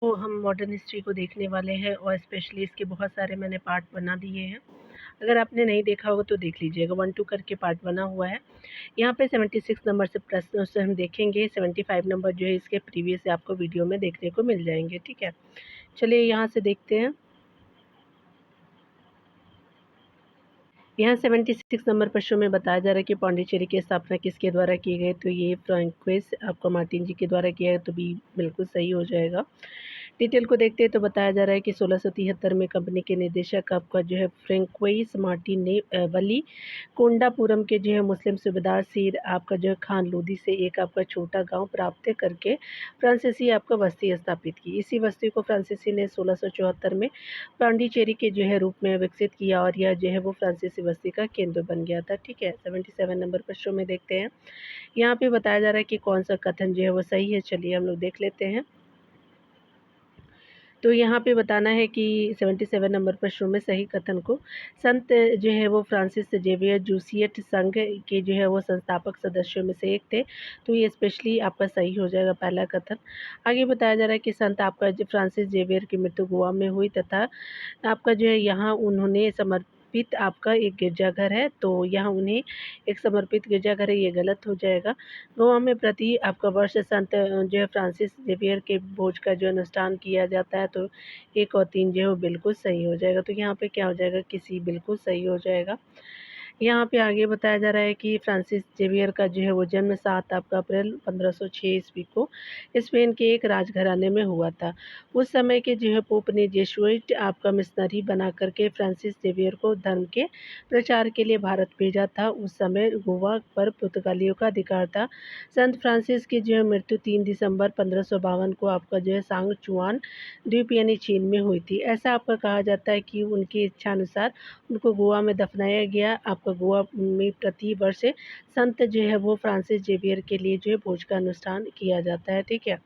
तो हम modern history को देखने वाले हैं और स्पेशली इसके बहुत सारे मैंने पार्ट बना दिए हैं। अगर आपने नहीं देखा होगा तो देख लीजिएगा, 1-2 करके पार्ट बना हुआ है। यहाँ पे 76 नंबर से प्रश्न से हम देखेंगे, 75 नंबर जो है इसके प्रीवियस से आपको वीडियो में देखने को मिल जाएंगे, ठीक है। चलिए यहाँ से देखते हैं। यहाँ 76 नंबर प्रश्न में बताया जा रहा है कि पौंडीचेरी की स्थापना किसके द्वारा की गई, तो ये फ्रांकोइस आपको मार्टिन जी के द्वारा किया है, तो भी बिल्कुल सही हो जाएगा। डिटेल को देखते हैं तो बताया जा रहा है कि 1673 में कंपनी के निदेशक आपका जो है फ्रेंकोइस मार्टिन ने वली कोंडापुरम के जो है मुस्लिम सूबेदार सिर आपका जो है खान लोदी से एक आपका छोटा गांव प्राप्त करके फ्रांसीसी आपका बस्ती स्थापित की। इसी बस्ती को फ्रांसीसी ने 1674 में पांडिचेरी के जो है रूप में विकसित किया और यह जो है वो फ्रांसीसी बस्ती का केंद्र बन गया था, ठीक है। 77 नंबर प्रश्न में देखते हैं। यहाँ पे बताया जा रहा है कि कौन सा कथन जो है वो सही है। चलिए हम लोग देख लेते हैं। तो यहाँ पे बताना है कि 77 नंबर प्रश्न में सही कथन को संत जो है वो फ्रांसिस जेवियर जूसियट संघ के जो है वो संस्थापक सदस्यों में से एक थे, तो ये स्पेशली आपका सही हो जाएगा पहला कथन। आगे बताया जा रहा है कि संत आपका जो फ्रांसिस जेवियर की मृत्यु गोवा में हुई तथा आपका जो है यहाँ उन्होंने समर्पित आपका एक गिरजाघर है, तो यहाँ उन्हें एक समर्पित गिरजाघर है, ये गलत हो जाएगा। गोवा में प्रति आपका वर्ष संत जो है फ्रांसिस जेवियर के भोज का जो अनुष्ठान किया जाता है, तो 1 और 3 जो है वो बिल्कुल सही हो जाएगा। तो यहाँ पे क्या हो जाएगा, किसी बिल्कुल सही हो जाएगा। यहाँ पे आगे बताया जा रहा है कि फ्रांसिस जेवियर का जो है वो जन्म 7 आपका अप्रैल 1506 ईस्वी को स्पेन के एक राजघराने में हुआ था। उस समय के जो है पोप ने जेसुइट आपका मिशनरी बना करके फ्रांसिस जेवियर को धर्म के प्रचार के लिए भारत भेजा था। उस समय गोवा पर पुर्तगालियों का अधिकार था। संत फ्रांसिस की जो है मृत्यु 3 दिसंबर 1552 को आपका जो है सांग चुआन द्वीप यानी चीन में हुई थी। ऐसा आपका कहा जाता है कि उनकी इच्छानुसार उनको गोवा में दफनाया गया। आपका गोवा में प्रति वर्ष संत जो है वो फ्रांसिस जेवियर के लिए जो है भोज का अनुष्ठान किया जाता है, ठीक है।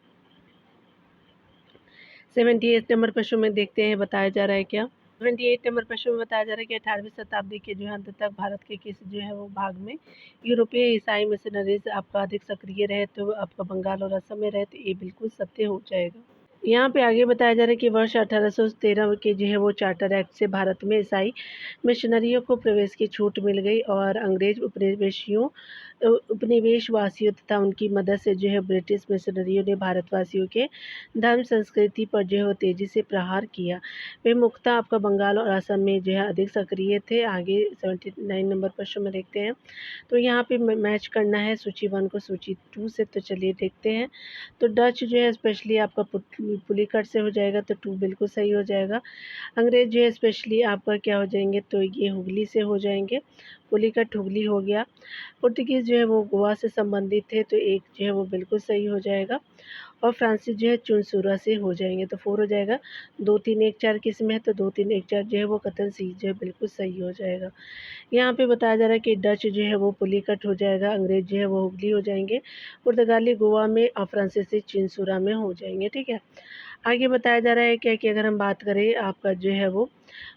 78 नंबर प्रश्न में देखते हैं बताया जा रहा है क्या। 78 नंबर प्रश्न में बताया जा रहा है कि 18वीं शताब्दी के जो है अंत तक भारत के किस जो है वो भाग में यूरोपीय ईसाई मिशनरीज आपका अधिक सक्रिय रहे, तो आपका बंगाल और असम में रहे, तो ये बिल्कुल सत्य हो जाएगा। यहाँ पे आगे बताया जा रहा है कि वर्ष 1813 के जो है वो चार्टर एक्ट से भारत में ईसाई मिशनरियों को प्रवेश की छूट मिल गई और अंग्रेज उपनिवेशवासियों तथा उनकी मदद से जो है ब्रिटिश मिशनरियों ने भारतवासियों के धर्म संस्कृति पर जो है वो तेजी से प्रहार किया। वे मुख्यतः आपका बंगाल और असम में जो है अधिक सक्रिय थे। आगे 79 नंबर प्रश्न में देखते हैं। तो यहाँ पे मैच करना है सूची 1 को सूची 2 से, तो चलिए देखते हैं। तो डच जो है स्पेशली आपका पुलिकट से हो जाएगा, तो 2 बिल्कुल सही हो जाएगा। अंग्रेज जो है स्पेशली आपका क्या हो जाएंगे, तो ये हुगली से हो जाएंगे, पुलिकट हुगली हो गया। पुर्तगीज़ जो है वो गोवा से संबंधित थे, तो 1 जो है वो बिल्कुल सही हो जाएगा। और फ्रांसीसी जो है चुनसुरा से हो जाएंगे, तो 4 हो जाएगा। 2 3 1 4 किस में है, तो 2 3 1 4 जो है वो कथन सी जो है बिल्कुल सही हो जाएगा। यहाँ पे बताया जा रहा है कि डच जो है वो पुलिकट हो जाएगा, अंग्रेज जो है वो हुगली हो जाएंगे, पुर्तगाली गोवा में और फ्रांसीसी चिंसुरा में हो जाएंगे, ठीक है। आगे बताया जा रहा है क्या कि अगर हम बात करें आपका जो है वो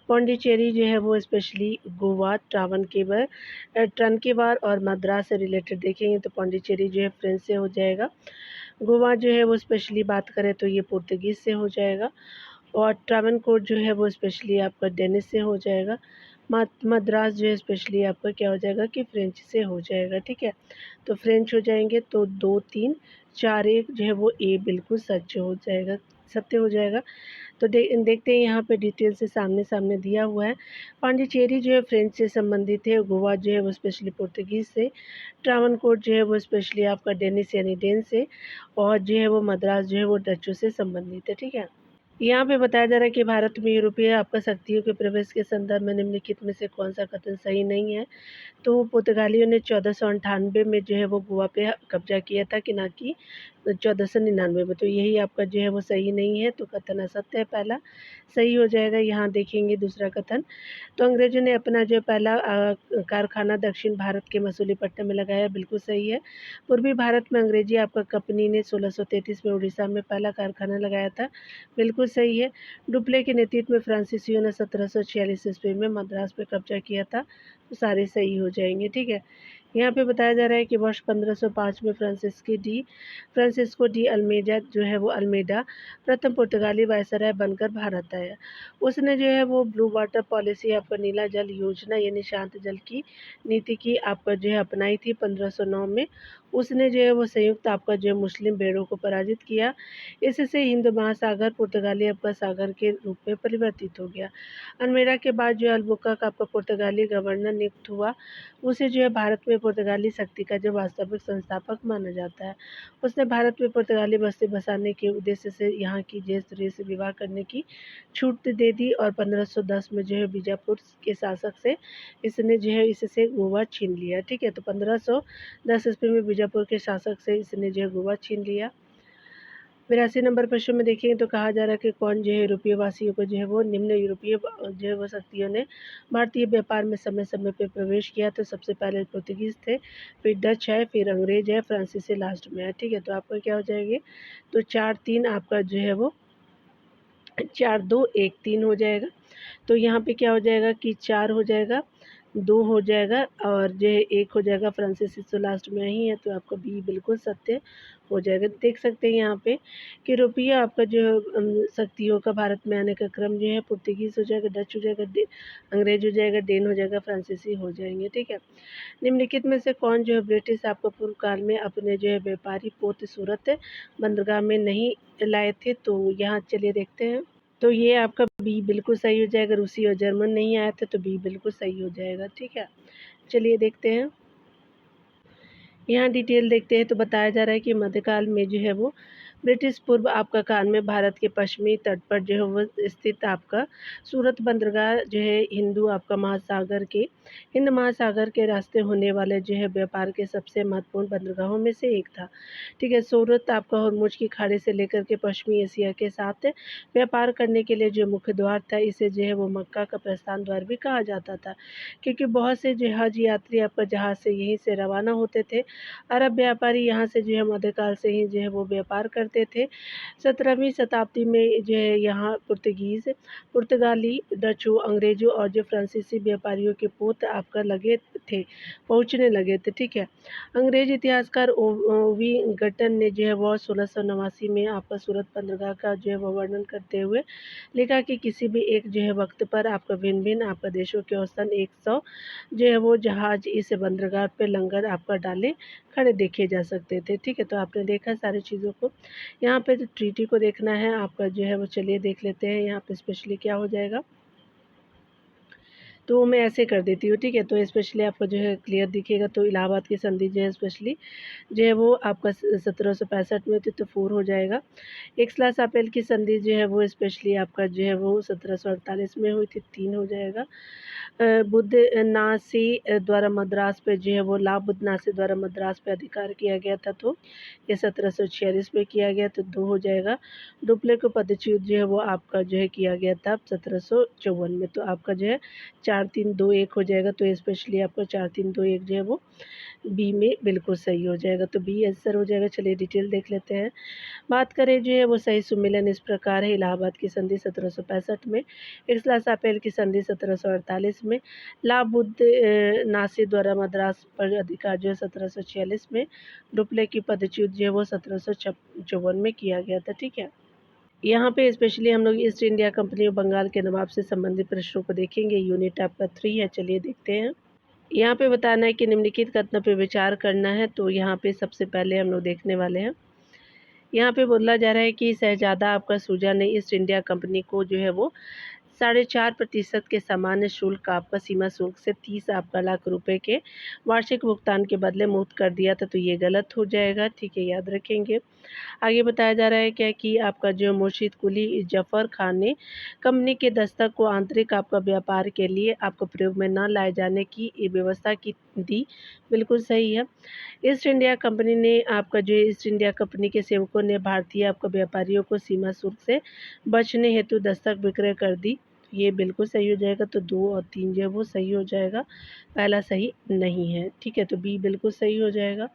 पौंडीचेरी जो है वो स्पेशली गोवा ट्रांकेबार और मद्रास से रिलेटेड देखेंगे, तो पौंडीचेरी जो है फ्रेंच से हो जाएगा। गोवा जो है वो स्पेशली बात करें तो ये पुर्तगीज़ से हो जाएगा और ट्रावनकोर जो है वो स्पेशली आपका डेनिश से हो जाएगा। मद्रास जो है स्पेशली आपका क्या हो जाएगा कि फ्रेंच से हो जाएगा, ठीक है। तो फ्रेंच हो जाएंगे, तो 2 3 4 1 जो है वो ए बिल्कुल सच हो जाएगा, सत्य हो जाएगा। तो देखते हैं यहाँ पे डिटेल से सामने दिया हुआ है। पांडिचेरी जो है फ्रेंच से संबंधित है, गोवा जो है वो स्पेशली पुर्तगीज़ से, ट्रावनकोर जो है वो स्पेशली आपका डेनिश यानी डेन से, और जो है वो मद्रास जो है वो डचों से संबंधित है, ठीक है। यहाँ पे बताया जा रहा है कि भारत में यूरोपीय आपका शक्तियों के प्रवेश के संदर्भ में निम्नलिखित में से कौन सा कथन सही नहीं है। तो पुर्तगालियों ने 1498 में जो है वो गोवा पे कब्जा किया था, कि ना कि 1499 में, तो यही आपका जो है वो सही नहीं है, तो कथन असत्य है पहला, सही हो जाएगा। यहाँ देखेंगे दूसरा कथन। तो अंग्रेजों ने अपना जो पहला कारखाना दक्षिण भारत के मसूलीपट्टनम में लगाया, बिल्कुल सही है। पूर्वी भारत में अंग्रेजी आपका कंपनी ने 1633 में उड़ीसा में पहला कारखाना लगाया था, बिल्कुल सही है। डुप्ले के नेतृत्व में फ्रांसीसियों ने 1746 ईस्वी में मद्रास पर कब्जा किया था, तो सारे सही हो जाएंगे, ठीक है। यहाँ पे बताया जा रहा है कि वर्ष 1505 में फ्रांसिस्को डी अल्मेडा जो है वो अल्मेडा प्रथम पुर्तगाली वायसराय बनकर भारत आया। उसने जो है वो ब्लू वाटर पॉलिसी आपका नीला जल योजना यानी शांत जल की नीति की आपका जो है अपनाई थी 1509 में। उसने जो है वो संयुक्त आपका जो है मुस्लिम बेड़ों को पराजित किया। इससे हिंद महासागर पुर्तगाली आपका सागर के रूप में परिवर्तित हो गया। अल्मेडा के बाद जो अल्बुकर्क आपका पुर्तगाली गवर्नर नियुक्त हुआ। उसे जो है भारत में पुर्तगाली शक्ति का जो वास्तविक संस्थापक माना जाता है। उसने भारत में पुर्तगाली बस्ती बसाने के उद्देश्य से यहाँ की जय स्त्री से विवाह करने की छूट दे दी और 1510 में जो है बीजापुर के शासक से इसने जो है इससे गोवा छीन लिया। ठीक है, तो 1510 ईस्वी में बीजापुर के शासक से इसने जो है गोवा छीन लिया। 82 नंबर प्रश्न में देखेंगे तो कहा जा रहा है कि कौन जो है यूरोपीय वासियों को जो है वो निम्न यूरोपीय जो है वो शक्तियों ने भारतीय व्यापार में समय समय पर प्रवेश किया। तो सबसे पहले पुर्तगीज थे, फिर डच है, फिर अंग्रेज है, फ्रांसीसी लास्ट में है। ठीक है, तो आपका क्या हो जाएगी, तो 4-3 आपका जो है वो 4-2-1-3 हो जाएगा। तो यहाँ पे क्या हो जाएगा कि 4 हो जाएगा, 2 हो जाएगा और जो है 1 हो जाएगा। फ्रांसीसी तो लास्ट में ही है, तो आपका बी बिल्कुल सत्य हो जाएगा। देख सकते हैं यहाँ पे कि यूरोपीय आपका जो शक्तियों का भारत में आने का क्रम जो है पुर्तगीज हो जाएगा, डच हो जाएगा, अंग्रेज हो जाएगा, डेन हो जाएगा, फ्रांसीसी हो जाएंगे। ठीक है, निम्नलिखित में से कौन जो है ब्रिटिश आपको पूर्व काल में अपने जो है व्यापारी पोत सूरत बंदरगाह में नहीं लाए थे? तो यहाँ चलिए देखते हैं। तो ये आपका बी बिल्कुल सही हो जाएगा। रूसी और जर्मन नहीं आया था, तो बी बिल्कुल सही हो जाएगा। ठीक है, चलिए देखते हैं। यहाँ डिटेल देखते हैं तो बताया जा रहा है कि मध्यकाल में जो है वो ब्रिटिश पूर्व आपका काल में भारत के पश्चिमी तट पर जो है वो स्थित आपका सूरत बंदरगाह जो है हिंद महासागर के रास्ते होने वाले जो है व्यापार के सबसे महत्वपूर्ण बंदरगाहों में से एक था। ठीक है, सूरत आपका हॉर्मुज की खाड़ी से लेकर के पश्चिमी एशिया के साथ व्यापार करने के लिए जो मुख्य द्वार था, इसे जो है वो मक्का का प्रस्थान द्वार भी कहा जाता था, क्योंकि बहुत से जो हज यात्री आपका जहाज से यहीं से रवाना होते थे। अरब व्यापारी यहाँ से जो है मध्यकाल से ही जो है वो व्यापार करते थे। 17वीं शताब्दी में जो है यहाँ पुर्तगाली, डचों, अंग्रेजों और जो फ्रांसीसी व्यापारियों के पोत आपका पहुँचने लगे थे। ठीक है, अंग्रेज इतिहासकार ओवी गटन ने जो है वो 1689 में आपका सूरत बंदरगाह का जो है वो वर्णन करते हुए लिखा कि किसी भी एक जो है वक्त पर आपका भिन्न-भिन्न आपका देशों के औसतन 100 जो है वो जहाज इस बंदरगाह पे लंगर आपका डाले खड़े देखे जा सकते थे। ठीक है, तो आपने देखा सारी चीज़ों को। यहाँ पे जो ट्रीटी को देखना है आपका जो है वो चलिए देख लेते हैं यहाँ पे स्पेशली क्या हो जाएगा। तो मैं ऐसे कर देती हूँ। ठीक है, तो स्पेशली आपको जो है क्लियर दिखेगा। तो इलाहाबाद की संधि जो है स्पेशली जो है वो आपका 1765 में थी, तो 4 हो जाएगा। एक्सला-शापेल की संधि जो है वो स्पेशली आपका जो है वो 1748 में हुई थी, 3 हो जाएगा। बुद्ध नासी द्वारा मद्रास पे जो है वो बुद्ध नासी द्वारा मद्रास पे अधिकार किया गया था, तो ये 1746 में किया गया, तो 2 हो जाएगा। डुप्लेको पदच्युत जो है वो आपका जो है किया गया था 1754 में, तो आपका जो है 4-3-2-1 हो जाएगा। तो स्पेशली आपका 4-3-2-1 जो है वो बी में बिल्कुल सही हो जाएगा, तो बी आंसर हो जाएगा। चलिए डिटेल देख लेते हैं। बात करें जो है वो सही सुमेलन इस प्रकार है। इलाहाबाद की संधि 1765 में, एक्सला-शापेल की संधि 1748 में, बुद्ध नासी द्वारा मद्रास पर अधिकार जो है 1746 में, डुप्ले की पदच्युत जो है वो 1754 में किया गया था। ठीक है, यहाँ पे स्पेशली हम लोग ईस्ट इंडिया कंपनी और बंगाल के नवाब से संबंधित प्रश्नों को देखेंगे। यूनिट आपका 3 है, चलिए देखते हैं। यहाँ पे बताना है कि निम्नलिखित कथनों पे विचार करना है। तो यहाँ पे सबसे पहले हम लोग देखने वाले हैं, यहाँ पे बोला जा रहा है कि शहजादा आपका शुजा ने ईस्ट इंडिया कंपनी को जो है वो 4.5% के सामान्य शुल्क आपका सीमा शुल्क से 30 आपका लाख रुपए के वार्षिक भुगतान के बदले मुक्त कर दिया था, तो ये गलत हो जाएगा। ठीक है, याद रखेंगे। आगे बताया जा रहा है क्या कि आपका जो मुर्शिद कुली जफ़र खान ने कंपनी के दस्तक को आंतरिक आपका व्यापार के लिए आपको प्रयोग में न लाए जाने की व्यवस्था की दी, बिल्कुल सही है। ईस्ट इंडिया कंपनी ने आपका जो ईस्ट इंडिया कंपनी के सेवकों ने भारतीय आपका व्यापारियों को सीमा शुल्क से बचने हेतु दस्तक विक्रय कर दी, ये बिल्कुल सही हो जाएगा। तो 2 और 3 जो है वो सही हो जाएगा, पहला सही नहीं है। ठीक है, तो बी बिल्कुल सही हो जाएगा।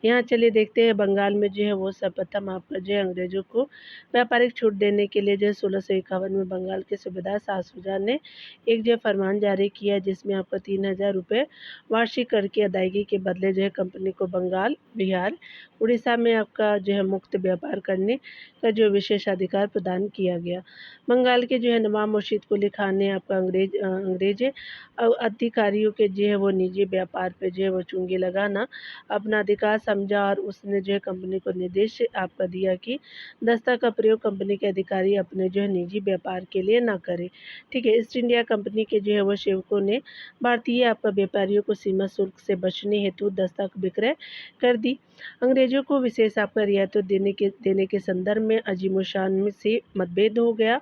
यहाँ चलिए देखते हैं बंगाल में जो है वो सर्वप्रथम आपका जो है अंग्रेज़ों को व्यापारिक छूट देने के लिए जो है 1651 में बंगाल के सूबेदार शाह शुजा ने एक जो है फरमान जारी किया, जिसमें आपका 3000 रुपये वार्षिक कर की अदायगी के बदले जो है कंपनी को बंगाल, बिहार, उड़ीसा में आपका जो है मुक्त व्यापार करने का जो विशेषाधिकार प्रदान किया गया। बंगाल के जो है नवाब मुर्शिद कुली खान ने आपका अंग्रेज अधिकारियों के जो है वो निजी व्यापार पे जो है वो चुंगी लगाना अपना अधिकार समझा, और उसने जो है कंपनी को निर्देश आपका दिया कि दस्ता का प्रयोग कंपनी के अधिकारी अपने जो है निजी व्यापार के लिए ना करें। ठीक है, ईस्ट इंडिया कंपनी के जो है वो सेवकों ने भारतीय आपका व्यापारियों को सीमा शुल्क से बचने हेतु दस्ता विक्रय कर दी। अंग्रेजों को विशेष आपका रियायत देने के संदर्भ में अजीमुशान से मतभेद हो गया,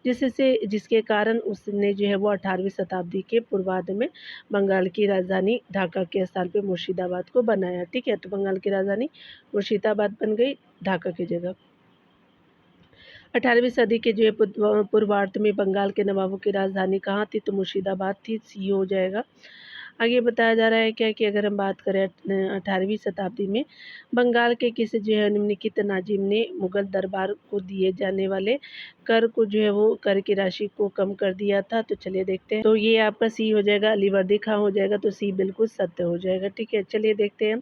जिसके कारण उसने जो है वो 18वीं शताब्दी के पूर्वार्ध में बंगाल की राजधानी ढाका के स्थान पे मुर्शिदाबाद को बनाया। ठीक है, तो बंगाल की राजधानी मुर्शिदाबाद बन गई ढाका की जगह। 18वीं सदी के जो है पूर्वार्ध में बंगाल के नवाबों की राजधानी कहाँ थी, तो मुर्शिदाबाद थी, सी हो जाएगा। आगे बताया जा रहा है क्या कि अगर हम बात करें 18वीं शताब्दी में बंगाल के किसी जो है निम्नलिखित नाजिम ने मुगल दरबार को दिए जाने वाले कर को जो है वो कर की राशि को कम कर दिया था, तो चलिए देखते हैं। तो ये आपका सी हो जाएगा, अलीवर्दी खां हो जाएगा, तो सी बिल्कुल सत्य हो जाएगा। ठीक है, चलिए देखते हैं।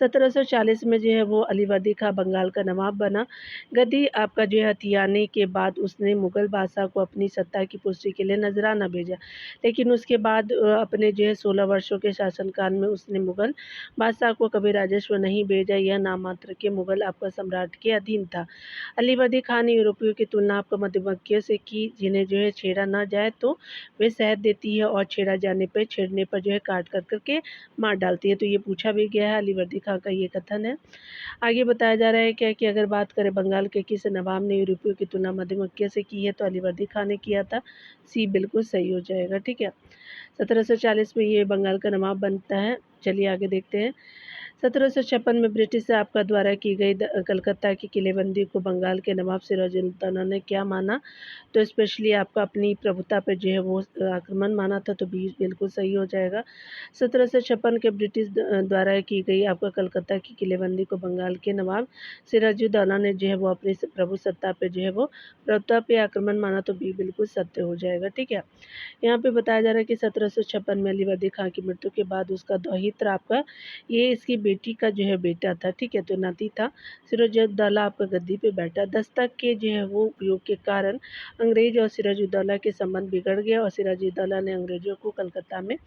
1740 में जो है वो अलीवर्दी खां बंगाल का नवाब बना। गद्दी आपका जो है हथियाने के बाद उसने मुगल बादशाह को अपनी सत्ता की पुष्टि के लिए नजराना भेजा, लेकिन उसके बाद अपने जो है 16 वर्षों के शासनकाल में उसने मुगल बादशाह को कभी राजस्व नहीं भेजा। यह नामात्र के मुगल आपका सम्राट के अधीन था। अलीवर्दी खान ने यूरोपियों की तुलना आपको मधुमक्खियों से की, जिन्हें जो है छेड़ा ना जाए तो वे शहद देती है, और छेड़ने पर जो है काट कर करके मार डालती है। तो ये पूछा भी गया है, अलीवर्दी खान का ये कथन है। आगे बताया जा रहा है क्या कि अगर बात करें बंगाल के किस नवाब ने यूरोपियों की तुलना मधुमक्खियों से की है, तो अलीवर्दी खान ने किया था, सी बिल्कुल सही हो जाएगा। ठीक है, 1740 में ये बंगाल का नवाब बनता है। चलिए आगे देखते हैं। 1756 में ब्रिटिश आपका द्वारा की गई कलकत्ता की किलेबंदी को बंगाल के नवाब सिराजुद्दौला ने क्या माना, तो स्पेशली आपका अपनी प्रभुता पर जो है वो आक्रमण माना था, तो बी बिल्कुल सही हो जाएगा। 1756 के ब्रिटिश द्वारा की गई आपका कलकत्ता की किलेबंदी को बंगाल के नवाब सिराजुद्दौला ने जो है वो अपनी प्रभु सत्ता पे जो है वो प्रभुता पे आक्रमण माना, तो बी बिल्कुल सत्य हो जाएगा। ठीक है, यहाँ पे बताया जा रहा है कि 1756 में अलीवर्दी खां की मृत्यु के बाद उसका दौहित्र आपका ये इसकी बेटी का जो है बेटा था। ठीक है, तो नाती था। सिराजुद्दौला आपका गद्दी पे बैठा। दस्तक के जो है वो उपयोग के कारण अंग्रेज और सिराजुद्दौला के संबंध बिगड़ गए, और सिराजुद्दौला ने अंग्रेजों को कलकत्ता में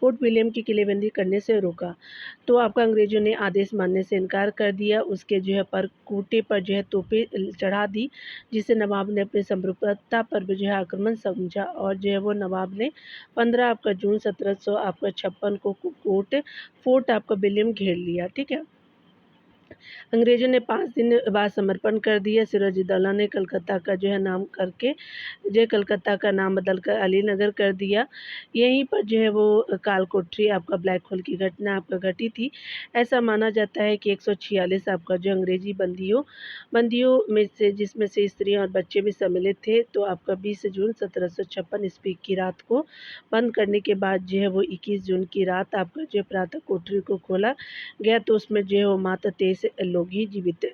फोर्ट विलियम की किलेबंदी करने से रोका। तो आपका अंग्रेजों ने आदेश मानने से इनकार कर दिया। उसके जो है पर कोटे पर जो है तोपें चढ़ा दी, जिससे नवाब ने अपनी संप्रभुता पर भी जो है आक्रमण समझा, और जो है वो नवाब ने 15 आपका जून 1700 आपका 56 को फोर्ट आपका विलियम घेर लिया। ठीक है, अंग्रेजों ने 5 दिन बाद समर्पण कर दिया। सिराजुद्दौला ने कलकत्ता का जो है नाम करके जो है कलकत्ता का नाम बदलकर अलीनगर कर दिया। यहीं पर जो है वो कालकोठरी आपका ब्लैक होल की घटना आपका घटी थी। ऐसा माना जाता है कि 146 आपका जो अंग्रेजी बंदियों में से, जिसमें से स्त्रियां और बच्चे भी सम्मिलित थे, तो आपका 20 जून 1756 ईस्वी की रात को बंद करने के बाद जो है वो 21 जून की रात आपका जो है प्रातः कोठरी को खोला गया, तो उसमें जो है वो मात्र 23 लोग ही जीवित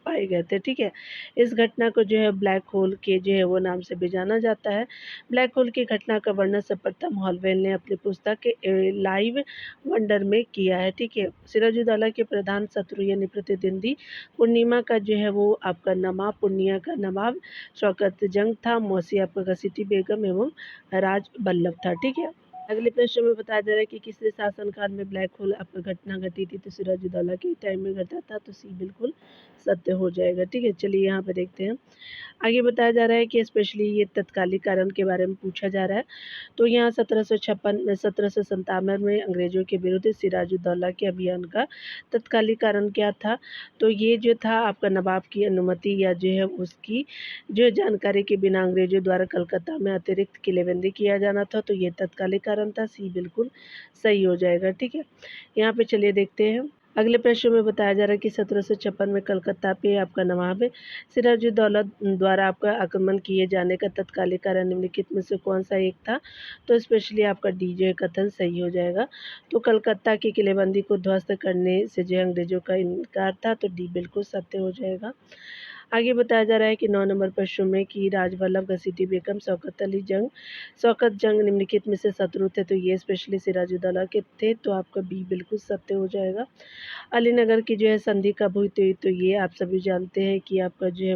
पाए गए थे। ठीक है, इस घटना को जो है ब्लैक होल के जो है वो नाम से भी जाना जाता है। ब्लैक होल की घटना का वर्णन सर्वप्रथम हॉलवेल ने अपनी पुस्तक लाइव वंडर में किया है। ठीक है, सिराजुद्दौला के प्रधान शत्रु यानी प्रतिद्वंदी पूर्णिमा का जो है वो आपका नवाब पूर्णिया का नवाब शौकत जंग था। मौसी आपका घसीटी बेगम एवं राज बल्लभ था। ठीक है, अगले प्रश्न में बताया जा रहा है कि किसके शासनकाल में ब्लैक होल आपका घटना घटी थी, तो सिराजुद्दौला के टाइम में घटा था, तो सी बिल्कुल सत्य हो जाएगा। ठीक है, चलिए यहाँ पे देखते हैं। आगे बताया जा रहा है कि स्पेशली ये तत्कालिक कारण के बारे में पूछा जा रहा है। तो यहाँ 1757 में अंग्रेजों के विरुद्ध सिराजुद्दौला के अभियान का तत्कालिक कारण क्या था, तो ये जो था आपका नवाब की अनुमति या जो है उसकी जो जानकारी के बिना अंग्रेजों द्वारा कलकत्ता में अतिरिक्त किलेबंदी किया जाना था, तो ये तत्कालिक कारण था, सी बिल्कुल सही हो जाएगा। ठीक है, यहाँ पे चलिए देखते हैं। अगले प्रश्न में बताया जा रहा है कि 1756 में कलकत्ता पे आपका नवाब सिराजुद्दौला द्वारा आपका आक्रमण किए जाने का तत्कालिक कारण निम्नलिखित में से कौन-सा एक था? तो स्पेशली आपका डी जो है कथन सही हो जाएगा। तो कलकत्ता की किलेबंदी को ध्वस्त करने से जो है अंग्रेज़ों का इनकार था, तो डी बिल्कुल सत्य हो जाएगा। आगे बताया जा रहा है कि 9 नंबर प्रश्न में कि राजवल्लभ घसीटी बेगम, शौकत जंग निम्नलिखित में से शत्रु थे, तो ये स्पेशली सिराजुद्दौला के थे, तो आपका बी बिल्कुल सत्य हो जाएगा। अलीनगर की जो है संधि कब हुई थी? तो ये आप सभी जानते हैं कि आपका जो है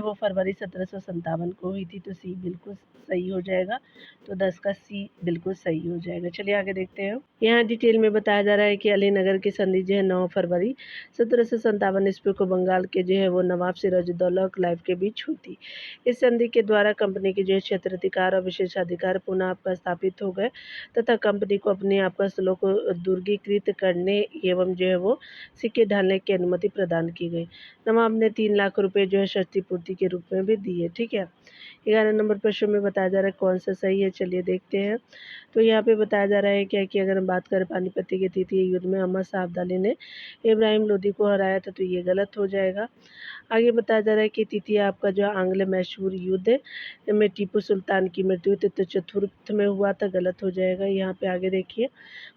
वो फरवरी 1757 को हुई थी, तो सी बिल्कुल सही हो जाएगा। तो 10 का सी बिल्कुल सही हो जाएगा। चलिए आगे देखते हैं। यहाँ डिटेल में बताया जा रहा है कि अलीनगर की संधि जो है 9 फरवरी 1757 ईस्वी को बंगाल के जो है वो नवाब सिराजुद्दौला और क्लाइव के बीच हुई थी। इस संधि के द्वारा कंपनी के जो है क्षेत्राधिकार और विशेषाधिकार पुनः आपका स्थापित हो गए तथा कंपनी को अपने आपका स्थलों को दुर्गीकृत करने एवं जो है वो सिक्के ढालने की अनुमति प्रदान की गई। नवाब ने 3 लाख रुपए जो है क्षतिपूर्ति के रूप में भी दिए। ठीक है। 11 नंबर प्रश्न में बताया जा रहा है कौन सा सही है, चलिए देखते हैं। तो यहाँ पे बताया जा रहा है क्या कि अगर हम बात करें पानीपत के तृतीय युद्ध में अहमद शाह अब्दाली ने इब्राहिम लोदी को हराया था, तो ये गलत हो जाएगा। आगे बताया जा रहा है कि तृतीय आपका जो आंग्ल मैसूर युद्ध में टीपू सुल्तान की मृत्यु हुई थी, तो चतुर्थ में हुआ था, गलत हो जाएगा। यहाँ पे आगे देखिए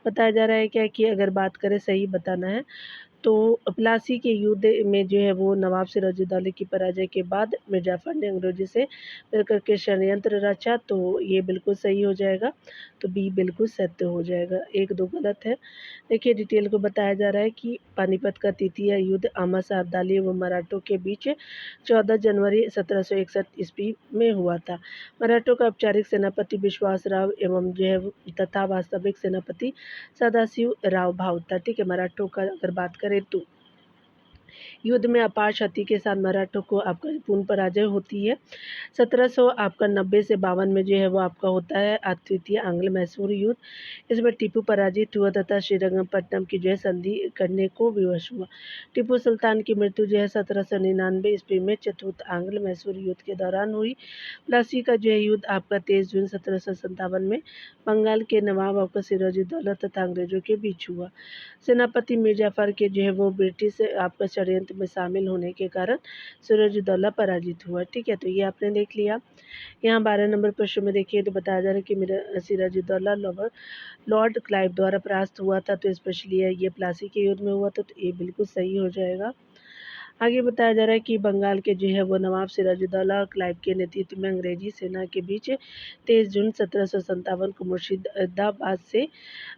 बताया जा रहा है क्या कि अगर बात करें सही बताना है तो प्लासी के युद्ध में जो है वो नवाब सिराजुद्दौला की पराजय के बाद मिर्जाफर ने अंग्रेजों से मिलकर के षड्यंत्र रचा, तो ये बिल्कुल सही हो जाएगा। तो बी बिल्कुल सत्य हो जाएगा। 1-2 गलत है। देखिए डिटेल को बताया जा रहा है कि पानीपत का तृतीय युद्ध अहमद शाह अब्दाली व मराठों के बीच 14 जनवरी 1761 ईस्वी में हुआ था। मराठों का औपचारिक सेनापति विश्वासराव एवं जो है तथा वास्तविक सेनापति सदाशिव राव भाऊ था। ठीक है। मराठों का अगर बात करें तो युद्ध में अपार क्षति के साथ मराठों को आपका पूर्ण पराजय होती है। 1700 आपका 90 से 52 में जो है वो आपका होता है तृतीय आंग्ल मैसूर युद्ध। इसमें टीपू पराजित हुआ तथा श्रीरंगपट्टनम की जो है संधि करने को विवश हुआ। टीपू सुल्तान की मृत्यु जो है 1799 ईस्वी में चतुर्थ आंग्ल मैसूर युद्ध के दौरान हुई। प्लासी का जो है युद्ध आपका 23 जून 1757 में बंगाल के नवाब आपका सिराजुद्दौला तथा अंग्रेजों के बीच हुआ। सेनापति मिर्जाफर के जो है वो ब्रिटिश आपका षड्यंत्र में शामिल होने के कारण सिराजुद्दौला पराजित हुआ। ठीक है। तो ये आपने देख लिया। यहाँ 12 नंबर प्रश्न में देखिए तो बताया जा रहा है कि मेरा सिराजुद्दौला लॉर्ड क्लाइव द्वारा परास्त हुआ था, तो स्पेशली ये प्लासी के युद्ध में हुआ था, तो ये बिल्कुल सही हो जाएगा। आगे बताया जा रहा है कि बंगाल के जो है वो नवाब सिराजुद्दौला और क्लाइव के नेतृत्व में अंग्रेजी सेना के बीच 23 जून 1757 को मुर्शिदाबाद से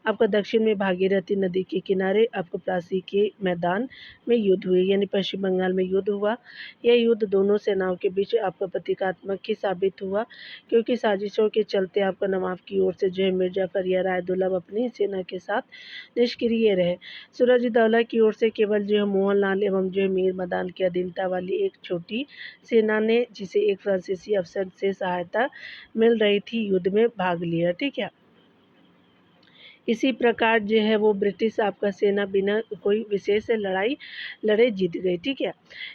आपका दक्षिण में भागीरथी नदी के किनारे आपको प्लासी के मैदान में युद्ध हुई, यानी पश्चिम बंगाल में युद्ध हुआ। यह युद्ध दोनों सेनाओं के बीच आपका प्रतीकात्मक ही साबित हुआ, क्योंकि साजिशों के चलते आपका नवाब की ओर से जो है मिर्जाफर या रायदुल्लभ अपनी सेना के साथ निष्क्रिय रहे। सिराजुद्दौला की ओर से केवल जो है मोहनलाल एवं जो है मीर मदान की अधीनता वाली एक छोटी सेना ने, जिसे एक फ्रांसीसी अफसर से सहायता मिल रही थी, युद्ध में भाग लिया। ठीक है। इसी प्रकार जो है वो ब्रिटिश आपका सेना बिना कोई विशेष लड़ाई लड़े जीत गई। ठीक है।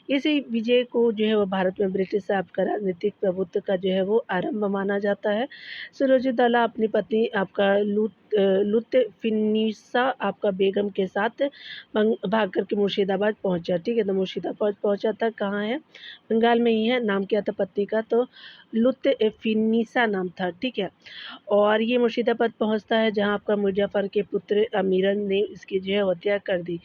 इसी विजय को जो है वो भारत में ब्रिटिश आपका राजनीतिक प्रभुत्व का जो है वो आरंभ माना जाता है। सिराजुद्दौला अपनी पत्नी आपका लुत्फ़िनिसा आपका बेगम के साथ भाग कर के मुर्शिदाबाद पहुंचा। ठीक है। तो मुर्शिदाबाद पहुंचा था, कहाँ है? बंगाल में ही है। नाम क्या था पत्नी का? तो लुत्फ़िनिसा नाम था। ठीक है। और ये मुर्शिदाबाद पहुंचता है, जहां आपका मुजफ्फर के पुत्र अमीरन ने इसकी जो है हत्या कर दी।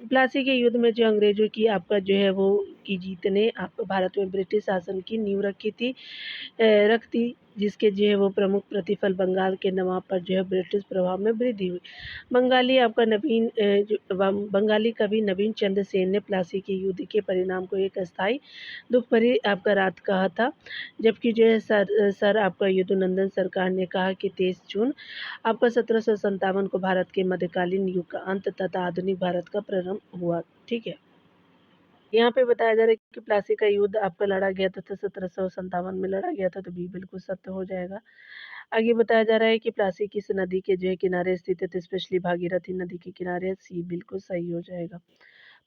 प्लासी के युद्ध में जो अंग्रेजों की आपका जो है वो की जीत ने आप भारत में ब्रिटिश शासन की नींव रख दी, जिसके जो है वो प्रमुख प्रतिफल बंगाल के नवाब पर जो है ब्रिटिश प्रभाव में वृद्धि हुई। बंगाली कवि नवीन चंद्र सेन ने प्लासी के युद्ध के परिणाम को एक अस्थायी दुख भरी आपका रात कहा था, जबकि जो है सर आपका यदुनंदन सरकार ने कहा कि 23 जून आपका 1757 को भारत के मध्यकालीन युग का अंत तथा आधुनिक भारत का प्रारंभ हुआ। ठीक है। यहाँ पे बताया जा रहा है कि प्लासी का युद्ध आपका लड़ा गया था, तो 1757 में लड़ा गया था, तो बी बिल्कुल सत्य हो जाएगा। आगे बताया जा रहा है कि प्लासी किस नदी के जो है किनारे स्थित है, तो स्पेशली भागीरथी नदी के किनारे है, सी बिल्कुल सही हो जाएगा।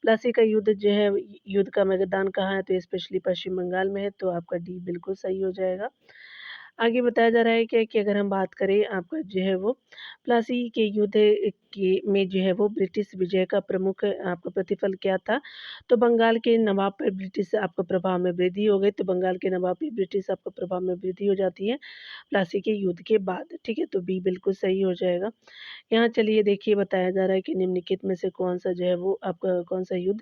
प्लासी का युद्ध जो है युद्ध का मैदान कहाँ है, तो स्पेशली पश्चिम बंगाल में है, तो आपका डी बिल्कुल सही हो जाएगा। आगे बताया जा रहा है क्या कि अगर हम बात करें आपका जो है वो प्लासी के युद्ध के में जो है वो ब्रिटिश विजय का प्रमुख आपका प्रतिफल क्या था? तो बंगाल के नवाब पर ब्रिटिश आपका प्रभाव में वृद्धि हो गई, तो बंगाल के नवाब पे ब्रिटिश आपका प्रभाव में वृद्धि हो जाती है प्लासी के युद्ध के बाद, ठीक है? तो बी बिल्कुल सही हो जाएगा। यहाँ चलिए देखिए बताया जा रहा है कि निम्नलिखित में से कौन-सा जो है वो आपका कौन-सा युद्ध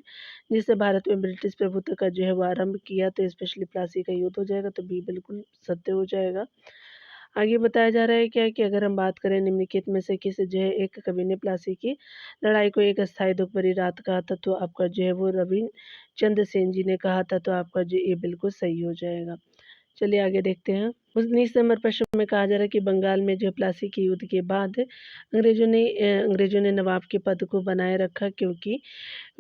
जिससे भारत में ब्रिटिश प्रभुत्व का जो है वो आरंभ किया, तो स्पेशली प्लासी का युद्ध हो जाएगा, तो बी बिल्कुल सत्य हो जाएगा। आगे बताया जा रहा है क्या कि अगर हम बात करें निम्नलिखित में से किस जो है एक कवि ने प्लासी की लड़ाई को एक अस्थायी दुख भरी रात कहा था, तो आपका जो है वो रविंद्र चंद्र सेन जी ने कहा था, तो आपका जो ये बिल्कुल सही हो जाएगा। चलिए आगे देखते हैं। 19 नंबर प्रश्न में कहा जा रहा है कि बंगाल में जो प्लासी के युद्ध के बाद अंग्रेजों ने नवाब के पद को बनाए रखा, क्योंकि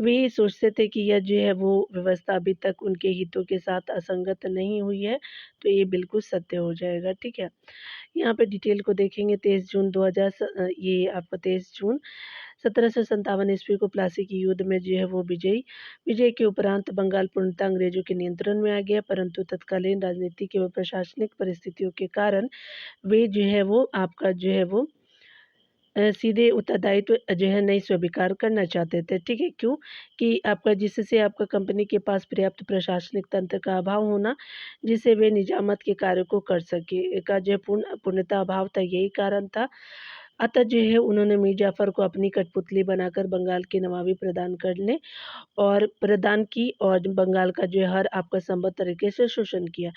वे सोचते थे कि यह जो है वो व्यवस्था अभी तक उनके हितों के साथ असंगत नहीं हुई है, तो ये बिल्कुल सत्य हो जाएगा, ठीक है। यहाँ पे डिटेल को देखेंगे 23 जून 2000 ये आपका 23 जून 1757 ईस्वी को प्लासी के युद्ध में जो है वो विजय के उपरांत बंगाल पूर्णतः अंग्रेजों के नियंत्रण में आ गया, परंतु तत्कालीन राजनीतिक एवं प्रशासनिक परिस्थितियों के कारण वे जो है वो आपका जो है वो सीधे उत्तरदायित्व जो है नहीं स्वीकार करना चाहते थे, ठीक है? क्यों? कि आपका जिससे आपका कंपनी के पास पर्याप्त प्रशासनिक तंत्र का अभाव होना, जिससे वे निजामत के कार्य को कर सके का जो है पूर्णतः अभाव था, यही कारण था। अतः जो है उन्होंने मीर जाफ़र को अपनी कठपुतली बनाकर बंगाल की नवाबी प्रदान की और बंगाल का जो है हर आपका संभव तरीके से शोषण किया,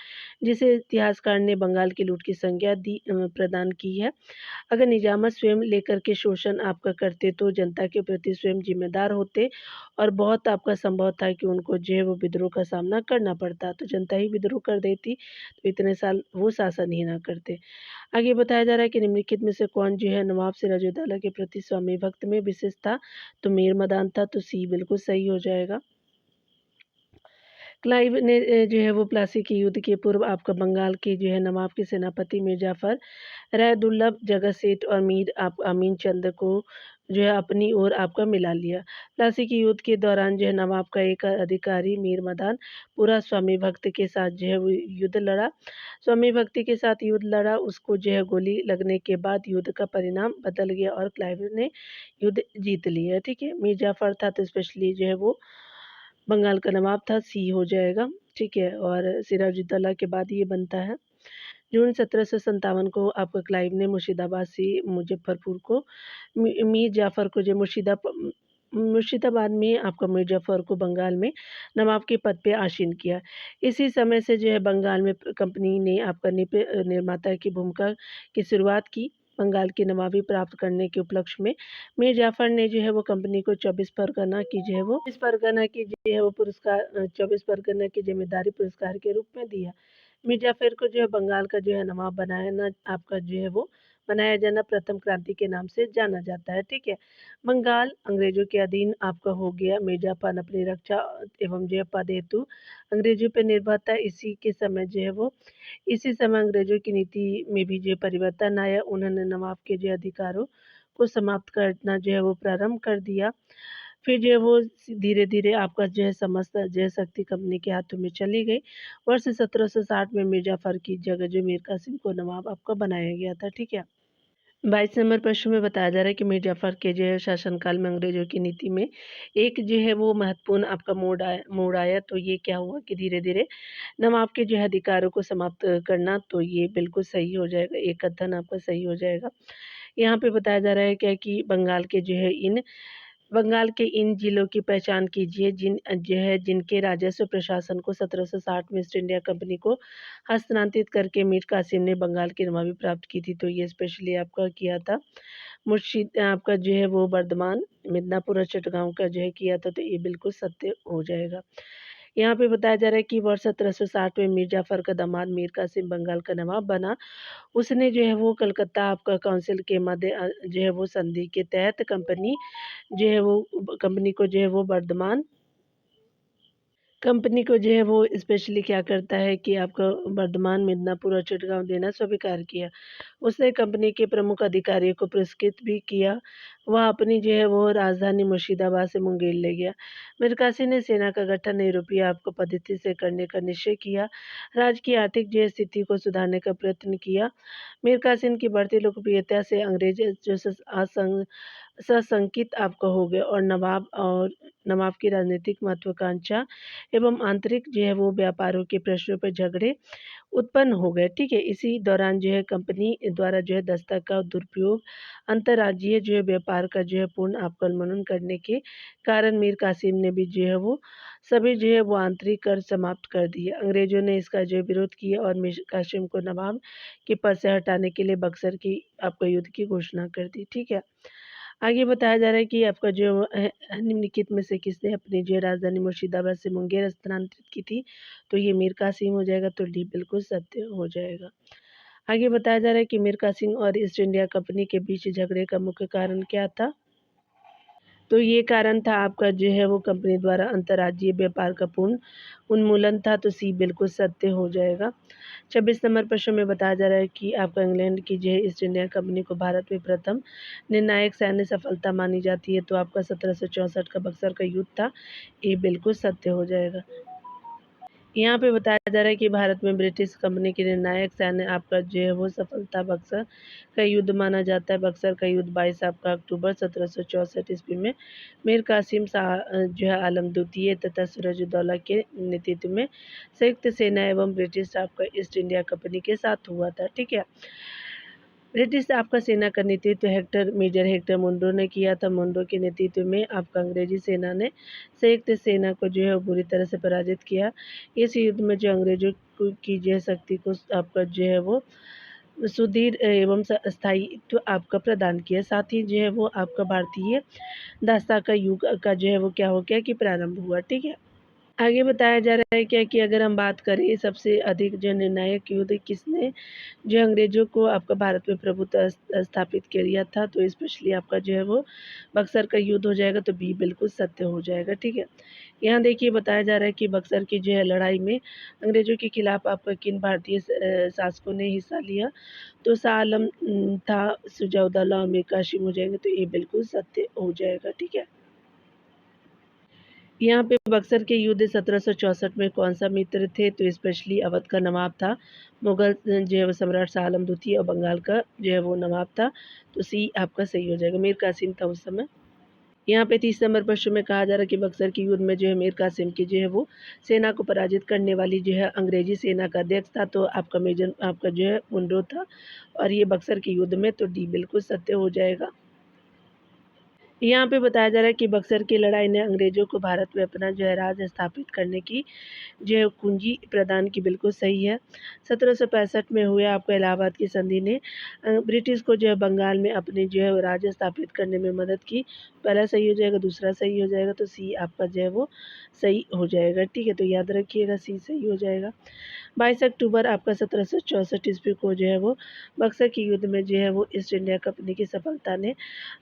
जिसे इतिहासकार ने बंगाल की लूट की संज्ञा प्रदान की है। अगर निजामत स्वयं लेकर के शोषण आपका करते, तो जनता के प्रति स्वयं जिम्मेदार होते और बहुत आपका संभव था कि उनको जो है वो विद्रोह का सामना करना पड़ता, तो जनता ही विद्रोह कर देती, तो इतने साल वो शासन ही ना करते। आगे बताया जा रहा है कि निम्नलिखित में से कौन जो है नवाब सिराजुद्दौला के प्रति स्वामी भक्त में विशेष था, तो मीर मदान था, तो सी बिल्कुल सही हो जाएगा। क्लाइव ने जो है वो प्लासी के युद्ध के पूर्व आपका बंगाल के जो है नवाब के सेनापति मीर जाफ़र, राय दुर्लभ, जगत सेठ और मीर आप अमीन चंद को जो है अपनी ओर आपका मिला लिया। प्लासी के युद्ध के दौरान जो है नवाब का एक अधिकारी मीर मदान पूरा स्वामी भक्त के साथ जो है वो युद्ध लड़ा। स्वामी भक्ति के साथ युद्ध लड़ा, उसको जो है गोली लगने के बाद युद्ध का परिणाम बदल गया और क्लाइव ने युद्ध जीत लिया, ठीक है। मीर जाफ़र था, तो स्पेशली जो है वो बंगाल का नवाब था, सी हो जाएगा, ठीक है। और सिराजुद्दौला के बाद ये बनता है। जून 1757 को आपका क्लाइव ने मुर्शिदाबाद से मुज़फ़्फ़रपुर को मीर जाफ़र को जो मुर्शिदाबाद में आपका मीर जाफ़र को बंगाल में नवाब के पद पे आसीन किया। इसी समय से जो है बंगाल में कंपनी ने आपका निर्माता की भूमिका की शुरुआत की। बंगाल की नवाबी प्राप्त करने के उपलक्ष्य में मीर जाफ़र ने जो है वो कंपनी को 24 परगना की जो है वो 24 परगना की ज़िम्मेदारी पुरस्कार के रूप में दिया। मीर जाफ़र को जो है बंगाल का जो है नवाब बनाया जाना प्रथम क्रांति के नाम से जाना जाता है, ठीक है। बंगाल अंग्रेज़ों के अधीन आपका हो गया। मीर जाफ़र अपनी रक्षा एवं जो है पद हेतु अंग्रेज़ों पे निर्भर था। इसी समय अंग्रेज़ों की नीति में भी जो है परिवर्तन आया। उन्होंने नवाब के जो अधिकारों को समाप्त करना जो है वो प्रारंभ कर दिया। फिर जो है वो धीरे-धीरे आपका जो है समस्त जो है शक्ति कंपनी के हाथों में चली गई। वर्ष 1760 में मीर जाफ़र की जगह जो मीर कासिम को नवाब आपका बनाया गया था, ठीक है। 22 नंबर प्रश्न में बताया जा रहा है कि मीर जाफ़र के जो है शासनकाल में अंग्रेज़ों की नीति में एक जो है वो महत्वपूर्ण आपका मोड़ आया, तो ये क्या हुआ कि धीरे-धीरे नवाब के जो है अधिकारों को समाप्त करना, तो ये बिल्कुल सही हो जाएगा, एक कथन आपका सही हो जाएगा। यहाँ पे बताया जा रहा है क्या कि बंगाल के इन जिलों की पहचान कीजिए जिनके राजस्व प्रशासन को 1760 में ईस्ट इंडिया कंपनी को हस्तांतरित करके मीर कासिम ने बंगाल की नवाबी प्राप्त की थी। तो ये स्पेशली आपका किया था मुर्शीद आपका जो है वो बर्धमान, मिदनापुर और चटगाँव का जो है किया था, तो ये बिल्कुल सत्य हो जाएगा। यहाँ पे बताया जा रहा है कि वर्ष 1760 में मीर जाफ़र का दामाद मीर कासिम बंगाल का नवाब बना। उसने जो है वो कलकत्ता आपका काउंसिल के जो है वो संधि के तहत कंपनी को जो है वो कंपनी को जो है वो स्पेशली क्या करता है कि आपका वर्धमान, मिदनापुर और चिटगाँव देना स्वीकार किया। उसने कंपनी के प्रमुख अधिकारियों को पुरस्कृत भी किया। वह अपनी जो है वो राजधानी मुर्शिदाबाद से मुंगेर ले गया। मीर कासिम ने सेना का गठन यूरोपीय आपको पद्धति से करने का निश्चय किया। राज्य की आर्थिक जो है स्थिति को सुधारने का प्रयत्न किया। मीर कासिम की बढ़ती लोकप्रियता से अंग्रेज जो सशंकित आपका हो गए और नवाब की राजनीतिक महत्वाकांक्षा एवं आंतरिक जो है वो व्यापारों के प्रश्नों पर झगड़े उत्पन्न हो गए। ठीक है, इसी दौरान जो है कंपनी द्वारा जो है दस्तक का दुरुपयोग, अंतर्राज्यीय जो है व्यापार का जो है पूर्ण अवमूल्यन करने के कारण मीर कासिम ने भी जो है वो सभी जो है वो आंतरिक कर समाप्त कर दिए। अंग्रेजों ने इसका जो है विरोध किया और मीर कासिम को नवाब के पद से हटाने के लिए बक्सर की आपका युद्ध की घोषणा कर दी। ठीक है, आगे बताया जा रहा है कि आपका जो निम्नलिखित में से किसने अपनी जो राजधानी मुर्शिदाबाद से मुंगेर स्थानांतरित की थी? तो ये मीर कासिम हो जाएगा, तो डी बिल्कुल सत्य हो जाएगा। आगे बताया जा रहा है कि मीर कासिम और ईस्ट इंडिया कंपनी के बीच झगड़े का मुख्य कारण क्या था? तो ये कारण था आपका जो है वो कंपनी द्वारा अंतर्राज्यीय व्यापार का पूर्ण उन्मूलन था, तो सी बिल्कुल सत्य हो जाएगा। 26 नंबर प्रश्न में बताया जा रहा है कि आपका इंग्लैंड की जो है ईस्ट इंडिया कंपनी को भारत में प्रथम निर्णायक सैन्य सफलता मानी जाती है, तो आपका 1764 का बक्सर का युद्ध था, ये बिल्कुल सत्य हो जाएगा। यहाँ पे बताया जा रहा है कि भारत में ब्रिटिश कंपनी की निर्णायक सैन्य आपका जो है वो सफलता बक्सर का युद्ध माना जाता है। बक्सर का युद्ध 22 आपका अक्टूबर 1764 ईस्वी में मीर कासिम शाह जो है आलम द्वितीय तथा सिराजुद्दौला के नेतृत्व में संयुक्त सेना एवं ब्रिटिश आपका ईस्ट इंडिया कंपनी के साथ हुआ था। ठीक है, ब्रिटिश आपका सेना का नेतृत्व मेजर हेक्टर मुंडो ने किया था। मुंडो के नेतृत्व में आपका अंग्रेजी सेना ने संयुक्त सेना को जो है बुरी तरह से पराजित किया। इस युद्ध में जो अंग्रेजों की जो है शक्ति को आपका जो है वो सुदृढ़ एवं स्थायित्व आपका प्रदान किया। साथ ही जो है वो आपका भारतीय दास्ता का युग का जो है वो क्या हो गया कि प्रारंभ हुआ। ठीक है, आगे बताया जा रहा है क्या कि अगर हम बात करें सबसे अधिक जो निर्णायक युद्ध किसने जो अंग्रेजों को आपका भारत में प्रभुत्व स्थापित किया था, तो स्पेशली आपका जो है वो बक्सर का युद्ध हो जाएगा, तो बी बिल्कुल सत्य हो जाएगा। ठीक है, यहाँ देखिए बताया जा रहा है कि बक्सर की जो है लड़ाई में अंग्रेजों के खिलाफ आपका किन भारतीय शासकों ने हिस्सा लिया, तो शाह आलम था, सुजाउद्दौला और मीर कासिम हो जाएंगे, तो ये बिल्कुल सत्य हो जाएगा। ठीक है, यहाँ पे बक्सर के युद्ध 1764 में कौन सा मित्र थे, तो स्पेशली अवध का नवाब था, मुगल जो है वो सम्राट शाह आलम द्वितीय और बंगाल का जो है वो नवाब था, तो सी आपका सही हो जाएगा। मीर कासिम था उस समय। यहाँ पे 30 नंबर प्रश्न में कहा जा रहा है कि बक्सर के युद्ध में जो है मीर कासिम की जो है वो सेना को पराजित करने वाली जो है अंग्रेजी सेना का अध्यक्ष था, तो आपका मेजर आपका जो है मुंडो था, और ये बक्सर के युद्ध में, तो डी बिल्कुल सत्य हो जाएगा। यहाँ पे बताया जा रहा है कि बक्सर की लड़ाई ने अंग्रेजों को भारत में अपना जो है राज स्थापित करने की जो है कुंजी प्रदान की, बिल्कुल सही है। 1765 में हुए आपको इलाहाबाद की संधि ने ब्रिटिश को जो है बंगाल में अपने जो है राज स्थापित करने में मदद की। पहला सही हो जाएगा, दूसरा सही हो जाएगा, तो सी आपका जो है वो सही हो जाएगा। ठीक है, तो याद रखिएगा सी सही हो जाएगा। 22 अक्टूबर आपका 1764 ईस्वी को जो है वो बक्सर के युद्ध में जो है वो ईस्ट इंडिया कंपनी की सफलता ने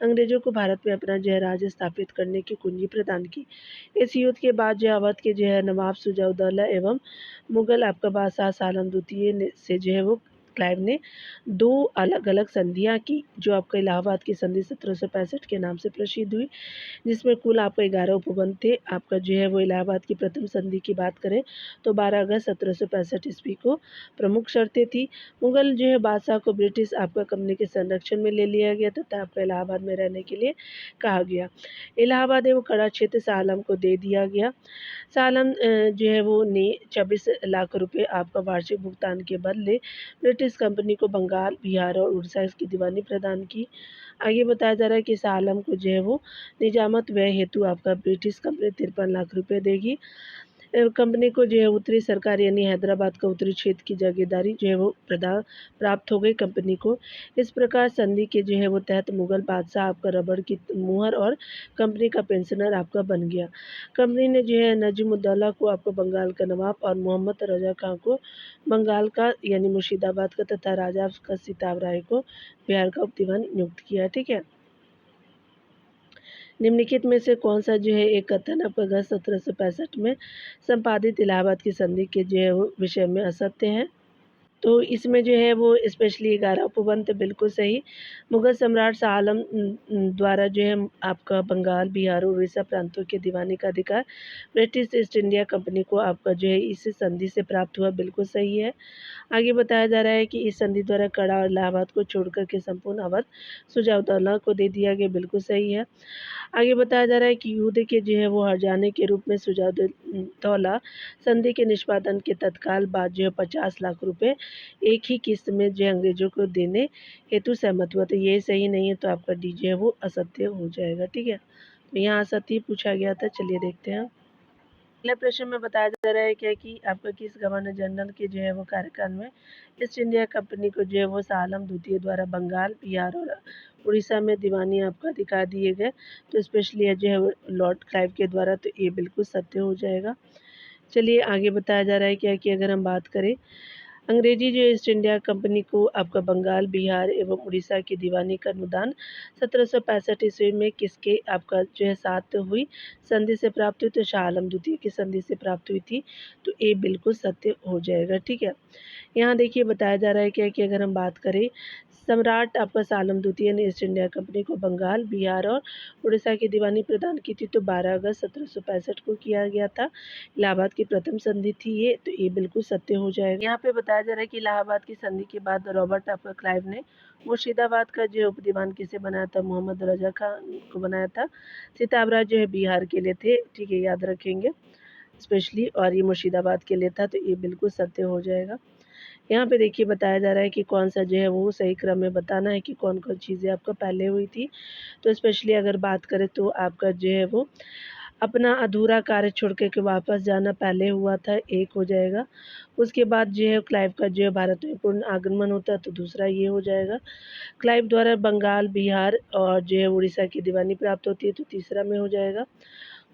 अंग्रेजों को भारत में अपना जो है राज स्थापित करने की कुंजी प्रदान की। इस युद्ध के बाद जो अवध के जो है नवाब सुजाउद्दौला एवं मुगल आपका बादशाह सालम द्वितीय से जो है वो क्लाइव ने 2 अलग-अलग संधियाँ की, जो आपका इलाहाबाद की संधि 1765 के नाम से प्रसिद्ध हुई, जिसमें कुल आपका 11 उपबंध थे। आपका जो है वो इलाहाबाद की प्रथम संधि की बात करें तो 12 अगस्त 1765 ईस्वी को प्रमुख शर्तें थी। मुगल जो है बादशाह को ब्रिटिश आपका कंपनी के संरक्षण में ले लिया गया तथा आपका इलाहाबाद में रहने के लिए कहा गया। इलाहाबाद एवं कड़ा क्षेत्र शाह आलम को दे दिया गया। शाह आलम जो है वो ने 26 लाख रुपए आपका वार्षिक भुगतान के बदले ब्रिटिश कंपनी को बंगाल, बिहार और उड़ीसा की दीवानी प्रदान की। आगे बताया जा रहा है कि शाह आलम को जो है वो निजामत व्यय हेतु आपका ब्रिटिश कंपनी 53 लाख रुपए देगी। कंपनी को जो है उत्तरी सरकार यानी हैदराबाद का उत्तरी क्षेत्र की जागीरदारी जो है वो प्राप्त हो गई कंपनी को। इस प्रकार संधि के जो है वो तहत मुगल बादशाह आपका रबड़ की मुहर और कंपनी का पेंशनर आपका बन गया। कंपनी ने जो है नजीमुद्दौला को आपको बंगाल का नवाब और मोहम्मद रजा खां को बंगाल का यानी मुर्शिदाबाद का तथा राजा का सिताब राय को बिहार का उपदीवान नियुक्त किया। ठीक है, निम्नलिखित में से कौन सा जो है एक कथन आपका अगस्त 1765 में संपादित इलाहाबाद की संधि के जो है वो विषय में असत्य है? तो इसमें जो है वो स्पेशली 11 उपबंध बिल्कुल सही। मुग़ल सम्राट शाह आलम द्वारा जो है आपका बंगाल, बिहार और उड़ीसा प्रांतों के दीवानी का अधिकार ब्रिटिश ईस्ट इंडिया कंपनी को आपका जो है इस संधि से प्राप्त हुआ, बिल्कुल सही है। आगे बताया जा रहा है कि इस संधि द्वारा कड़ा और इलाहाबाद को छोड़कर के संपूर्ण अवध सुजाउद्दौला को दे दिया गया, बिल्कुल सही है। आगे बताया जा रहा है कि युद्ध के जो है वो हार जाने के रूप में सुजाउद्दौला संधि के निष्पादन के तत्काल बाद जो है 50 लाख रुपए एक ही किस्त में जो है अंग्रेजों को देने हेतु सहमत हुआ। तो ये सही नहीं है, तो आपका डी जो है वो असत्य हो जाएगा, ठीक है। तो यहाँ असत्य पूछा गया था। चलिए देखते हैं। अगले प्रश्न में बताया जा रहा है क्या कि आपका किस गवर्नर जनरल के जो है वो कार्यकाल में ईस्ट इंडिया कंपनी को जो है वो शाह आलम द्वितीय द्वारा बंगाल, बिहार और उड़ीसा में दीवानी आपका अधिकार दिए गए। तो स्पेशली जो है लॉर्ड क्लाइव के द्वारा। तो ये बिल्कुल सत्य हो जाएगा। चलिए आगे बताया जा रहा है क्या कि अगर हम बात करें अंग्रेजी जो ईस्ट इंडिया कंपनी को आपका बंगाल, बिहार एवं उड़ीसा की दीवानी का अनुदान 1765 ईस्वी में किसके आपका जो है साथ हुई संधि से प्राप्त हुई। तो शाह आलम द्वितीय की संधि से प्राप्त हुई थी। तो ये बिल्कुल सत्य हो जाएगा, ठीक है। यहाँ देखिए बताया जा रहा है क्या कि अगर हम बात करें सम्राट आपका शाह आलम द्वितीय ने ईस्ट इंडिया कंपनी को बंगाल, बिहार और उड़ीसा की दीवानी प्रदान की थी। तो 12 अगस्त 1765 को किया गया था। इलाहाबाद की प्रथम संधि थी ये। तो ये बिल्कुल सत्य हो जाएगा। यहाँ पे बताया जा रहा है कि इलाहाबाद की संधि के बाद रॉबर्ट आपका क्लाइव ने मुर्शिदाबाद का जो उपदीवान किसे बनाया था, मोहम्मद रजा खान को बनाया था। सिताबरा जो है बिहार के लिए थे, ठीक है, याद रखेंगे स्पेशली। और ये मुर्शिदाबाद के लिए था। तो ये बिल्कुल सत्य हो जाएगा। यहाँ पे देखिए बताया जा रहा है कि कौन सा जो है वो सही क्रम में बताना है कि कौन कौन चीज़ें आपका पहले हुई थी। तो स्पेशली अगर बात करें तो आपका जो है वो अपना अधूरा कार्य छोड़ के वापस जाना पहले हुआ था, एक हो जाएगा। उसके बाद जो है क्लाइव का जो है भारत में पूर्ण आगमन होता है, तो दूसरा ये हो जाएगा। क्लाइव द्वारा बंगाल, बिहार और जो है उड़ीसा की दीवानी प्राप्त होती है, तो तीसरा में हो जाएगा।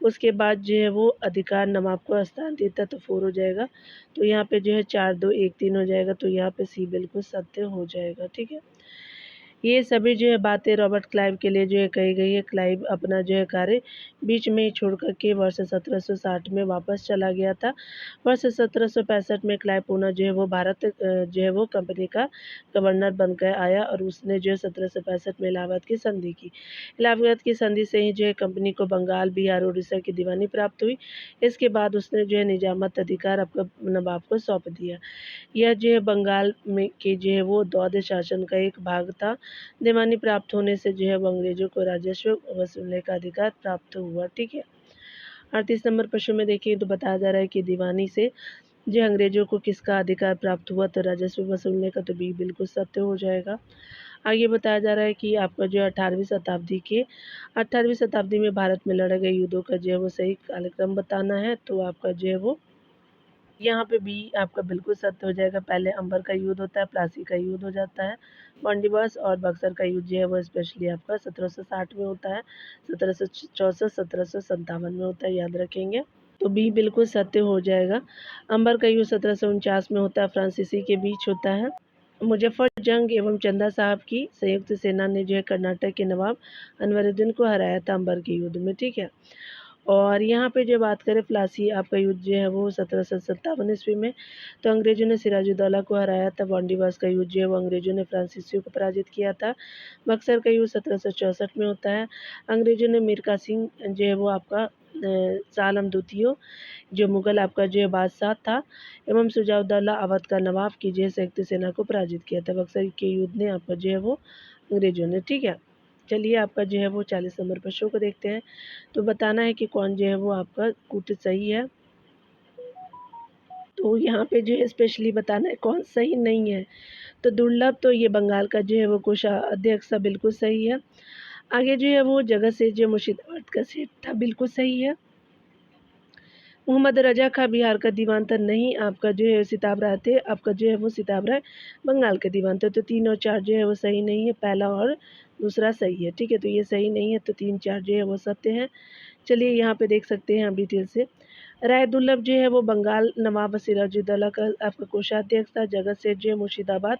उसके बाद जो है वो अधिकार नवाब को हस्तांतरित था, तो 4 हो जाएगा। तो यहाँ पे जो है 4, 2, 1, 3 हो जाएगा। तो यहाँ पे सी बिल्कुल सत्य हो जाएगा, ठीक है। ये सभी जो है बातें रॉबर्ट क्लाइव के लिए जो है कही गई है। क्लाइव अपना जो है कार्य बीच में ही छोड़ कर के वर्ष 1760 में वापस चला गया था। वर्ष 1765 में क्लाइव पुनः जो है वो भारत जो है वो कंपनी का गवर्नर बनकर आया और उसने जो है 1765 में इलाहाबाद की संधि की। इलाहाबाद की संधि से ही जो है कंपनी को बंगाल, बिहार, उड़ीसा की दीवानी प्राप्त हुई। इसके बाद उसने जो है निजामत अधिकार आपका नवाब को सौंप दिया। यह जो है बंगाल में के जो है वो द्वादश शासन का एक भाग था। दीवानी प्राप्त होने से जो है वो अंग्रेजों को राजस्व वसूलने का अधिकार प्राप्त हुआ, ठीक है। 38 नंबर प्रश्न में देखिए तो बताया जा रहा है कि दीवानी से जो अंग्रेजों को किसका अधिकार प्राप्त हुआ। तो राजस्व वसूलने का। तो बी बिल्कुल सत्य हो जाएगा। आगे बताया जा रहा है कि आपका जो 18वीं शताब्दी में भारत में लड़े गए युद्धों का जो है वो सही कालक्रम बताना है। तो आपका जो है वो यहाँ पे बी आपका बिल्कुल सत्य हो जाएगा। पहले अंबर का युद्ध होता है, प्लासी का युद्ध हो जाता है, बंदीबस और बक्सर का युद्ध जो है वो स्पेशली आपका 1760 में होता है, 1764, 1757 में होता है, याद रखेंगे। तो बी बिल्कुल सत्य हो जाएगा। अंबर का युद्ध 1749 में होता है, फ्रांसीसी के बीच होता है। मुजफ्फर जंग एवं चंदा साहब की संयुक्त सेना ने जो है कर्नाटक के नवाब अनवरुद्दीन को हराया था अंबर के युद्ध में, ठीक है। और यहाँ पे जो बात करें प्लासी आपका युद्ध जो है वो 1757 ईस्वी में। तो अंग्रेज़ों ने सिराजुद्दौला को हराया था। बॉन्डीवास का युद्ध जो है वो अंग्रेज़ों ने फ्रांसीसियों को पराजित किया था। बक्सर का युद्ध 1764 में होता है। अंग्रेज़ों ने मीर कासिम जो है वो आपका शाह आलम द्वितीय जो मुग़ल आपका जो है बादशाह था एवं शुजाउद्दौला अवध का नवाब की जो है संयुक्त सेना को पराजित किया था। बक्सर के युद्ध ने आपका जो है वो अंग्रेज़ों ने, ठीक है। चलिए आपका जो है वो 40 नंबर प्रश्नों को देखते हैं। तो बताना है कि कौन जो है वो आपका कूट सही है। तो यहाँ पे जो है स्पेशली बताना है कौन सही नहीं है। तो दुर्लभ तो ये बंगाल का जो है वो कोषाध्यक्ष था, बिल्कुल सही है। आगे जो है वो जगत से जो मुर्शिदाबाद का सेठ था, बिल्कुल सही है। मोहम्मद रजा खां बिहार का दीवान था, नहीं। आपका जो है सिताब राय थे, आपका जो है वो सिताब राय बंगाल के दीवान थे। तो 3 और 4 जो है वो सही नहीं है, पहला और दूसरा सही है, ठीक है। तो ये सही नहीं है, तो 3, 4 जो है वो सत्य है। चलिए यहाँ पे देख सकते हैं आप डिटेल से। राय दुर्लभ जो है वो बंगाल नवाब सिराजुद्दौला का आपका कोषाध्यक्ष था। जगत सेठ जो है मुर्शिदाबाद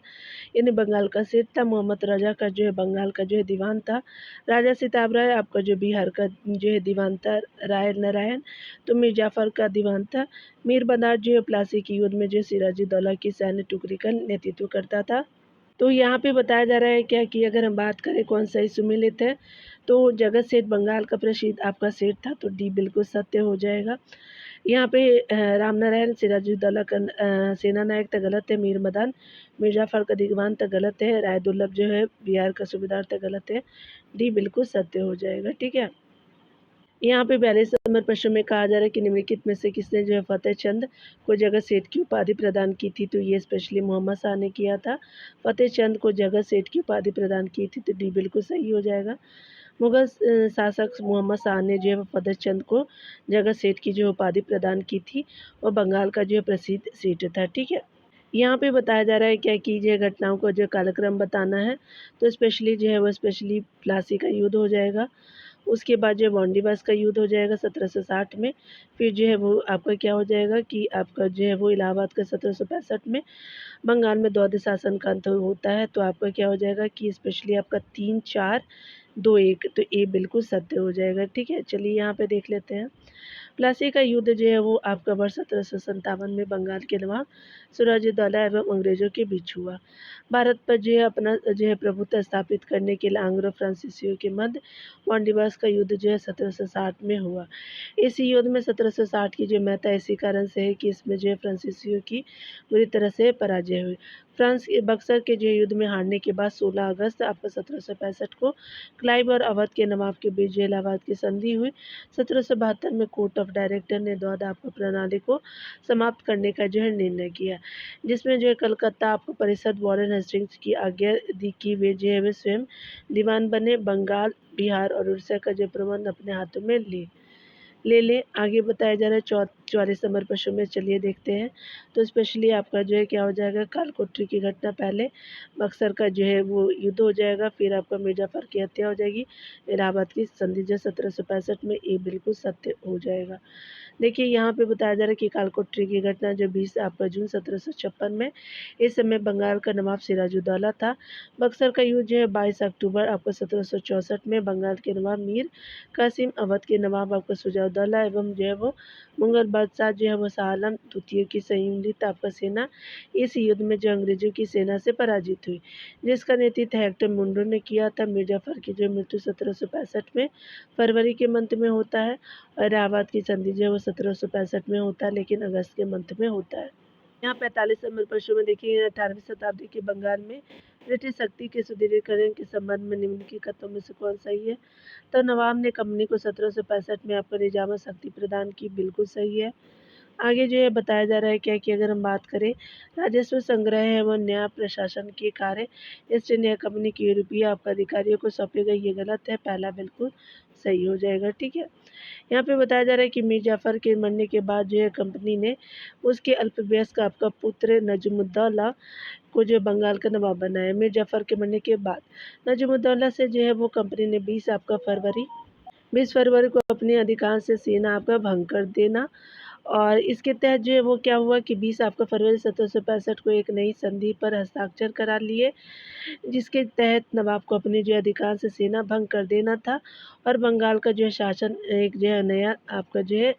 यानी बंगाल का सेठ था। मोहम्मद रजा का जो है बंगाल का जो है दीवान था। राजा सिताब राय आपका जो बिहार का जो है दीवान था। राय नारायण तो मीर जाफ़र का दीवान था। मीर बंदार जो है प्लासी के युद्ध में जो सिराजुद्दौला की सैन्य टुकड़ी का नेतृत्व करता था। तो यहाँ पे बताया जा रहा है क्या कि अगर हम बात करें कौन सही सुमेलित है, तो जगत सेठ बंगाल का प्रसिद्ध आपका सेठ था, तो डी बिल्कुल सत्य हो जाएगा। यहाँ पे रामनारायण सिराजुद्दौला का सेना नायक था, गलत है। मीर मदान मीर जाफ़र का दीवान था, गलत है। राय दुर्लभ जो है बिहार का सूबेदार था, गलत है। डी बिल्कुल सत्य हो जाएगा, ठीक है। यहाँ पे 42 नंबर प्रश्न में कहा जा रहा है कि निम्नलिखित में से किसने जो है फतेह चंद को जगत सेठ की उपाधि प्रदान की थी, तो ये स्पेशली मोहम्मद शाह ने किया था। फतेह चंद को जगत सेठ की उपाधि प्रदान की थी, तो डी बिल्कुल सही हो जाएगा। मुगल शासक मोहम्मद शाह ने जो है फतेह चंद को जगत सेठ की जो उपाधि प्रदान की थी और बंगाल का जो है प्रसिद्ध सेठ था, ठीक है। यहाँ पे बताया जा रहा है क्या कि जो घटनाओं को जो कालक्रम बताना है, तो स्पेशली जो है वो स्पेशली प्लासी का युद्ध हो जाएगा। उसके बाद जो है वांडीवास का युद्ध हो जाएगा 1760 में। फिर जो है वो आपका क्या हो जाएगा कि आपका जो है वो इलाहाबाद का 1765 में। बंगाल में द्वैध शासन का अंत होता है, तो आपका क्या हो जाएगा कि स्पेशली आपका 3, 4, 2, 1, तो ए बिल्कुल सत्य हो जाएगा, ठीक है। चलिए यहाँ पे देख लेते हैं। प्लासी का युद्ध जो है वो आपका वर्ष 1757 में बंगाल के नवाब सिराजुद्दौला एवं अंग्रेजों के बीच हुआ। भारत पर जो है अपना जो है प्रभुत्व स्थापित करने के लिए आंग्लो फ्रांसीसियों के मध्य वांडीवास का युद्ध जो है 1760 में हुआ। इस युद्ध में 1760 की जो महत्ता इसी कारण से है कि इसमें जो है फ्रांसीसियों की बुरी तरह से पराजय हुई। फ्रांस के बक्सर के जो युद्ध में हारने के बाद 16 अगस्त आपका 1765 को क्लाइव और अवध के नवाब के बीच जो इलाहाबाद की संधि हुई। 1772 में कोर्ट ऑफ डायरेक्टर ने द्वैध आपका प्रणाली को समाप्त करने का जो है निर्णय किया, जिसमें जो है कलकत्ता आपको परिषद वॉरेन हेस्टिंग्स की आज्ञा दी कि वे जो है वे स्वयं दीवान बने। बंगाल, बिहार और उड़ीसा का जो प्रबंध अपने हाथों में ले लें। आगे बताया जा रहा है 44 नंबर प्रश्न में, चलिए देखते हैं। तो स्पेशली आपका जो है क्या हो जाएगा, कालकोठरी की घटना पहले, बक्सर का जो है वो युद्ध हो जाएगा, फिर आपका मीर जाफ़र की हत्या हो जाएगी, इलाहाबाद की संधि जो 1765 में, ये बिल्कुल सत्य हो जाएगा। देखिए यहाँ पे बताया जा रहा है कि कालकोठरी की घटना जो 20 आपका जून 1756 में, इस समय बंगाल का नवाब सिराजुद्दौला था। बक्सर का युद्ध जो है 22 अक्टूबर आपका 1764 में बंगाल के नवाब मीर कासिम, अवध के नवाब आपका शुजाउद्दौला एवं जो है वो मुगल बादशाह जो है वो शाह आलम द्वितीय की सम्मिलित आपका सेना इस युद्ध में जो अंग्रेजों की सेना से पराजित हुई, जिसका नेतृत्व हेक्टर मुंडो ने किया था। मीर जाफ़र की जो मृत्यु 1765 में फरवरी के मंथ में होता है और इलाहाबाद की संधि जो है वो 1765 में होता है, लेकिन अगस्त के मंथ में होता है। यहाँ 45 नंबर प्रश्न में देखिए 18वीं शताब्दी के बंगाल में ब्रिटिश शक्ति के सुदृढ़ीकरण के संबंध में निम्नलिखित कथनों में से कौन सही है, तो नवाब ने कंपनी को 1765 में आपको निजामा शक्ति प्रदान की, बिल्कुल सही है। आगे जो है बताया जा रहा है क्या कि अगर हम बात करें राजस्व संग्रह एवं न्याय प्रशासन के कार्य ईस्ट इंडिया कंपनी के यूरोपीय आपका अधिकारियों को सौंपे गए, ये गलत है। पहला बिल्कुल सही हो जाएगा, ठीक है। यहाँ पे बताया जा रहा है कि मीर जाफ़र के मरने के बाद जो है कंपनी ने उसके अल्पवयस्क आपका पुत्र नजमुद्दौला को जो बंगाल का नवाब बनाया। मीर जाफ़र के मरने के बाद नजमुद्दौला से जो है वो कंपनी ने 20 फरवरी को अपनी अधिकांश से सेना आपका भंग कर देना, और इसके तहत जो है वो क्या हुआ कि 20 आपका फरवरी 1765 को एक नई संधि पर हस्ताक्षर करा लिए, जिसके तहत नवाब को अपनी जो अधिकांश सेना भंग कर देना था और बंगाल का जो है शासन एक जो है नया आपका जो है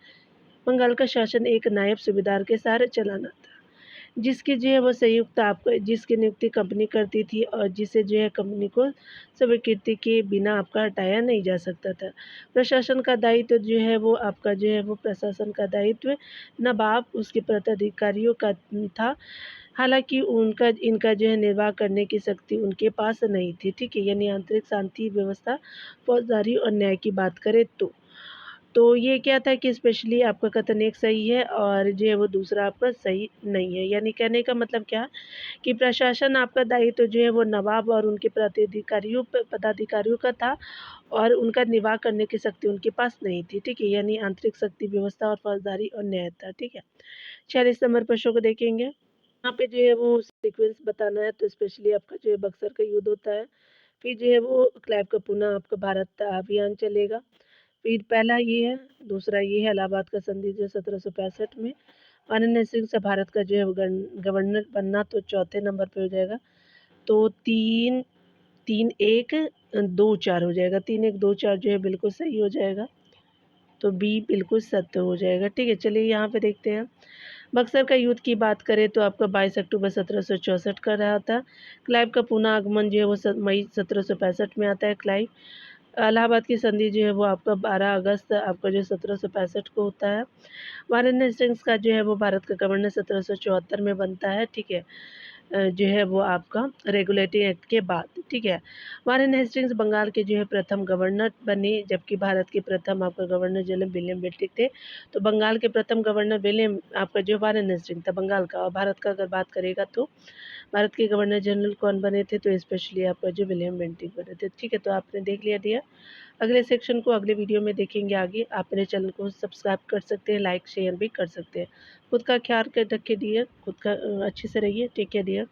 बंगाल का शासन एक नायब सूबेदार के सहारे चलाना था, जिसकी जो है वो संयुक्त आपको जिसकी नियुक्ति कंपनी करती थी और जिसे जो है कंपनी को स्वीकृति के बिना आपका हटाया नहीं जा सकता था। प्रशासन का दायित्व जो है वो आपका जो है वो प्रशासन का दायित्व नवाब उसके पदाधिकारियों का था। हालांकि उनका इनका जो है निर्वाह करने की शक्ति उनके पास नहीं थी, ठीक है। यानी आंतरिक शांति व्यवस्था, फौजदारी और न्याय की बात करें तो ये क्या था कि स्पेशली आपका कथन एक सही है और जो है वो दूसरा आपका सही नहीं है। यानी कहने का मतलब क्या कि प्रशासन आपका दायित्व जो है वो नवाब और उनके पदाधिकारियों का था और उनका निर्वाह करने की शक्ति उनके पास नहीं थी, ठीक है। यानी आंतरिक शक्ति व्यवस्था और फौजदारी और न्याय था, ठीक है। 46 नंबर प्रश्नों को देखेंगे। यहाँ पे जो है वो सीक्वेंस बताना है, तो स्पेशली आपका जो है बक्सर का युद्ध होता है, फिर जो है वो क्लाइव का पुनः आपका भारत अभियान चलेगा, फिर पहला ये है, दूसरा ये है इलाहाबाद का संधि जो 1765 में। माननीय सिंह से भारत का जो है गवर्नर बनना तो चौथे नंबर पे हो जाएगा। तो 3 3 1 2 4 हो जाएगा। 3 1 2 4 जो है बिल्कुल सही हो जाएगा। तो बी बिल्कुल सत्य हो जाएगा। ठीक है, चलिए यहाँ पे देखते हैं। बक्सर का युद्ध की बात करें तो आपका 22 अक्टूबर 1764 का रहा था। क्लाइव का पुनः आगमन जो है वो मई 1765 में आता है। क्लाइव इलाहाबाद की संधि जो है वो आपका 12 अगस्त आपका जो 1765 को होता है। वारेन हेस्टिंग्स का जो है वो भारत का गवर्नर 1774 में बनता है। ठीक है, जो है वो आपका रेगुलेटिंग एक्ट के बाद। ठीक है, वारेन हेस्टिंग्स बंगाल के जो है प्रथम गवर्नर बने, जबकि भारत के प्रथम आपका गवर्नर जनरल विलियम बेंटिक थे। तो बंगाल के प्रथम गवर्नर विलियम आपका जो वारेन हेस्टिंग्स था बंगाल का। और भारत का अगर बात करेगा तो भारत के गवर्नर जनरल कौन बने थे, तो स्पेशली आपका जो विलियम बेंटिक बने थे। ठीक है, तो आपने देख लिया दिया। अगले सेक्शन को अगले वीडियो में देखेंगे आगे। आप मेरे चैनल को सब्सक्राइब कर सकते हैं, लाइक शेयर भी कर सकते हैं। खुद का ख्याल कर रखिए डियर, खुद का अच्छे से रहिए। Take care dear.